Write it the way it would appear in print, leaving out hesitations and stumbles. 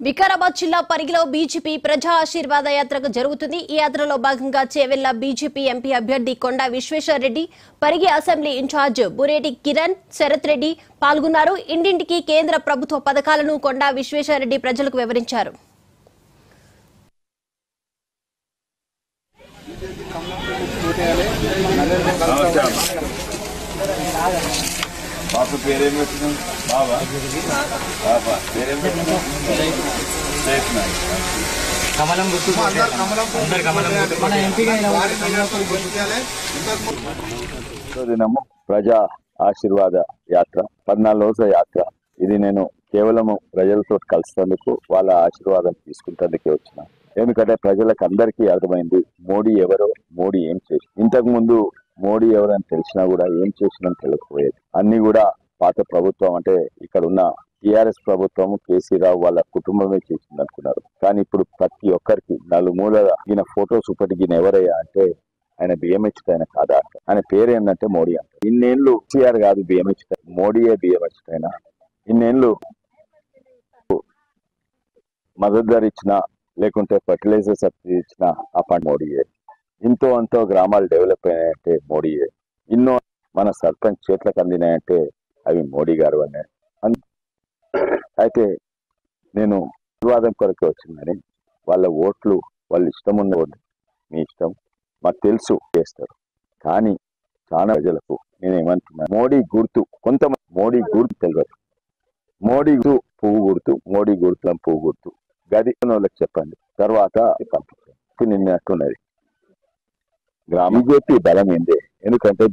వికారాబాద్ జిల్లా పరిగిలో బీజేపీ ప్రజా ఆశీర్వాద యాత్ర జరుగుతుంది. ఈ యాత్రలో భాగంగా చేవెళ్ల బీజేపీ ఎంపీ అభ్యర్థి కొండా విశ్వేశ్వర్ రెడ్డి, పరిగి అసెంబ్లీ ఇన్ఛార్జ్ బురేటి కిరణ్ శరత్ రెడ్డి పాల్గొన్నారు. ఇంటింటికి కేంద్ర ప్రభుత్వ పథకాలను కొండా విశ్వేశ్వర్ రెడ్డి ప్రజలకు వివరించారు. బాబు పేరేం పెట్టినాం? బాబా బాబా పేరేం పెట్టినాం? కమలం గుర్తు దినము ప్రజా ఆశీర్వాద యాత్ర 14 రోజుల యాత్ర. ఇది నేను కేవలము ప్రజలతో కలిసేందుకు, వాళ్ళ ఆశీర్వాదం తీసుకుంటందుకే వచ్చిన. ఎందుకంటే ప్రజలకు అందరికీ అర్థమైంది మోడీ ఎవరో, మోడీ ఏం చేసి. ఇంతకు ముందు మోడీ ఎవరని తెలిసినా కూడా ఏం చేసినా తెలియకపోయేది. అన్ని కూడా పాత ప్రభుత్వం, అంటే ఇక్కడ ఉన్న టిఆర్ఎస్ ప్రభుత్వం, కేసీరావు వాళ్ళ కుటుంబమే చేసింది అనుకున్నారు. కానీ ఇప్పుడు ప్రతి ఒక్కరికి నలుమూలగా ఈయన ఫోటోస్ ఇప్పటికి ఈయన ఎవరయ్యా అంటే ఆయన బిఎంహెచ్ ఆయన కాదా, ఆయన పేరు ఏంటంటే మోడీ అంట. ఇన్నేళ్లు కేసీఆర్ కాదు బిఎంహెచ్, మోడీయే బిఎంహెచ్ అయినా. ఇన్నేళ్లు మద్దతు ధర ఇచ్చిన, లేకుంటే ఫర్టిలైజర్ సబ్సిడీ ఇచ్చిన ఆ ఫండ్ మోడీయే. ఇంతో అంతో గ్రామాలు డెవలప్ అయినాయంటే మోడీయే. ఇన్నో మన సర్పంచ్ చేతులకు అందినాయంటే అవి మోడీ గారు అనే. అయితే నేను వివాదం కొరకే వచ్చిందని, వాళ్ళ ఓట్లు వాళ్ళు ఇష్టం ఉన్న ఓట్లు మీ ఇష్టం, మాకు తెలుసు చేస్తారు. కానీ చాలా ప్రజలకు నేనేమంటున్నా, మోడీ గుర్తు, కొంతమంది మోడీ గుర్తు తెలియదు. మోడీ పువ్వు గుర్తు, మోడీ గుర్తు పువ్వు గుర్తు గది వాళ్ళకి చెప్పండి, తర్వాత పంపించండి. నిన్నట్టున్నది బీజేపీ బలం ఏందే. ఎందుకంటే